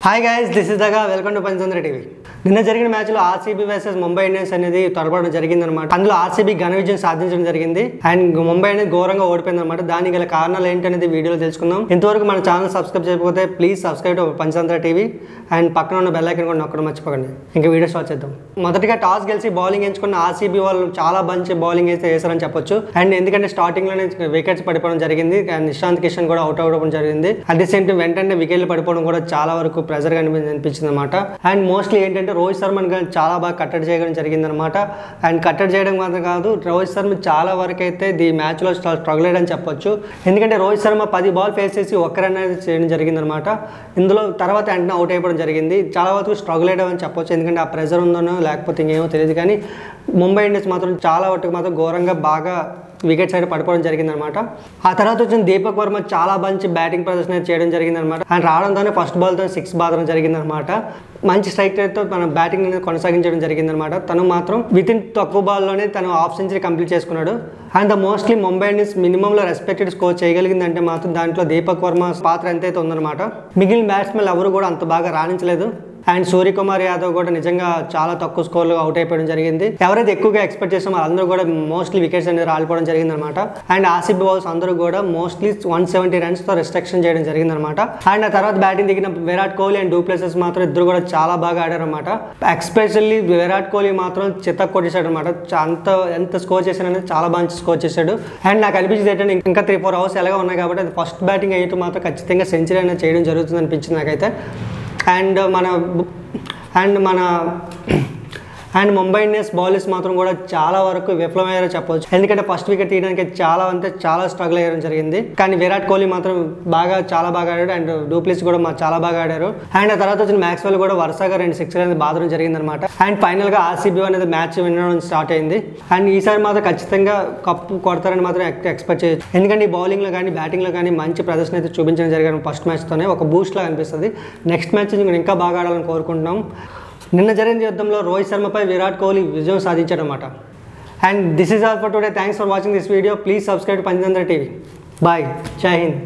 Hi guys, this is దగా. Welcome to Panchatantra TV. నిన్న జరిగిన మ్యాచ్లో ఆర్సీబీ వర్సెస్ ముంబై ఇండియన్స్ అనేది తొడపడడం జరిగిందనమాట. అందులో ఆర్సీబీ ఘన విజయం సాధించడం జరిగింది అండ్ ముంబై అనేది ఘోరంగా ఓడిపోయింది అనమాట. దానికి గల కారణాలు ఏంటనేది వీడియోలో తెలుసుకుందాం. ఇంతవరకు మన ఛానల్ సబ్స్క్రైబ్ చేయకపోతే please subscribe to Panchatantra TV and పక్కన ఉన్న బెల్ ఐకాన్ కూడా నొక్కడం మర్చిపోకండి. ఇంకా వీడియో స్టార్ట్ చేద్దాం. మొదటిగా టాస్ గెలిచి బౌలింగ్ ఎంచుకున్న ఆర్సీబీ వాళ్ళు చాలా మంచి బౌలింగ్ అయితే వేసారని చెప్పొచ్చు. అండ్ ఎందుకంటే స్టార్టింగ్ లోనే వికెట్స్ పడిపోవడం జరిగింది అండ్ నిశాంత్ కిషన్ కూడా అవుట్ అవ్వడం జరిగింది. అట్ ది సేమ్ టైం వెంటనే వికెట్లు పడిపోవడం కూడా చాలా వరకు ప్రెజర్ గా అనిపించింది అనమాట. అండ్ మోస్ట్లీ ఏంటంటే రోహిత్ శర్మని చాలా బాగా కట్టడి చేయడం జరిగింది అనమాట. అండ్ కట్టడి చేయడం మాత్రం కాదు, రోహిత్ శర్మ చాలా వరకు అయితే ఈ మ్యాచ్ లో స్ట్రగుల్ అయ్యని చెప్పొచ్చు. ఎందుకంటే రోహిత్ శర్మ 10 బాల్ ఫేస్ చేసి ఒక్క రన్ అనేది చేయడం జరిగింది అనమాట. ఇందులో తర్వాత వెంటనే అవుట్ అయిపోవడం జరిగింది. చాలా వరకు స్ట్రగుల్ అయ్యడం అని చెప్పొచ్చు. ఎందుకంటే ఆ ప్రెజర్ ఉందనో లేకపోతే ఇంకేమో తెలియదు. కానీ ముంబై ఇండియన్స్ మాత్రం చాలా వరకు మాత్రం ఘోరంగా బాగా వికెట్ సైడ్ పడిపోవడం జరిగిందనమాట. ఆ తర్వాత వచ్చిన దీపక్ వర్మ చాలా మంచి బ్యాటింగ్ ప్రదర్శన చేయడం జరిగిందనమాట. అండ్ రావడంతోనే ఫస్ట్ బాల్తో 6 బాదడం జరిగిందనమాట. మంచి స్ట్రైక్ రేట్తో తన బ్యాటింగ్ అనేది కొనసాగించడం జరిగిందనమాట. తను మాత్రం వితిన్ తక్కువ బాల్లోనే తను హాఫ్ సెంచరీ కంప్లీట్ చేసుకున్నాడు. అండ్ మోస్ట్లీ ముంబై ఇండియన్స్ మినిమంలో రెస్పెక్టెడ్ స్కోర్ చేయగలిగిందంటే మాత్రం దాంట్లో దీపక్ వర్మ పాత్ర ఎంతైతే ఉందన్నమాట. మిగిలిన బ్యాట్స్మెన్ ఎవరు కూడా అంత బాగా రాణించలేదు. అండ్ సూర్యకుమార్ యాదవ్ కూడా నిజంగా చాలా తక్కువ స్కోర్లో అవుట్ అయిపోవడం జరిగింది. ఎవరైతే ఎక్కువగా ఎక్స్పెక్ట్ చేసామో వాళ్ళందరూ కూడా మోస్ట్లీ వికెట్స్ అనేది రాలిపోవడం జరిగిందనమాట. అండ్ ఆర్సీబీ బౌలర్స్ అందరూ కూడా మోస్ట్లీ 170 రన్స్తో రెస్ట్రిక్షన్ చేయడం జరిగిందనమాట. అండ్ ఆ తర్వాత బ్యాటింగ్ దిగిన విరాట్ కోహ్లీ అండ్ డూప్లెసెస్ మాత్రం ఇద్దరు కూడా చాలా బాగా ఆడారనమాట. ఎక్స్పెషల్లీ విరాట్ కోహ్లీ మాత్రం చిత్త కొట్టేశాడు అనమాట. ఎంత స్కోర్ చేశాడనేది చాలా బాగా స్కోర్ చేశాడు. అండ్ నాకు అనిపించింది ఏంటంటే ఇంకా 3-4 అవర్స్ ఎలాగా ఉన్నాయి కాబట్టి అది ఫస్ట్ బ్యాటింగ్ అయితే మాత్రం ఖచ్చితంగా సెంచరీ అనేది చేయడం జరుగుతుంది అనిపించింది నాకైతే. అండ్ ముంబై ఇండియన్స్ బౌలర్స్ మాత్రం కూడా చాలా వరకు విఫలమయ్యారో చెప్పవచ్చు. ఎందుకంటే ఫస్ట్ వికెట్ తీయడానికి చాలా స్ట్రగుల్ అయ్యడం జరిగింది. కానీ విరాట్ కోహ్లీ మాత్రం చాలా బాగా ఆడాడు. అండ్ డూప్లెస్ కూడా చాలా బాగా ఆడారు. అండ్ ఆ తర్వాత వచ్చిన మ్యాక్స్వెల్ కూడా వరుసగా 2 సిక్స్లు అనేది బాధడం జరిగిందనమాట. అండ్ ఫైనల్ గా ఆర్సీబీ అనేది మ్యాచ్ వినడం స్టార్ట్ అయింది. అండ్ ఈసారి మాత్రం ఖచ్చితంగా కప్పు కొడతారని మాత్రం ఎక్స్పెక్ట్ చేయొచ్చు. ఎందుకంటే ఈ బౌలింగ్ లో కానీ బ్యాటింగ్ లో కానీ మంచి ప్రదర్శన అయితే చూపించడం జరిగిన ఫస్ట్ మ్యాచ్ తోనే ఒక బూస్ట్ లాగా అనిపిస్తుంది. నెక్స్ట్ మ్యాచ్ ఇంకా బాగా ఆడాలని కోరుకుంటున్నాం. నిన్న జరిగిన యుద్ధంలో రోహిత్ శర్మపై విరాట్ కోహ్లీ విజయం సాధించాడనమాట. And this is all for today. Thanks for watching this video. Please subscribe to Panchatantra TV. Bye. Jai Hind.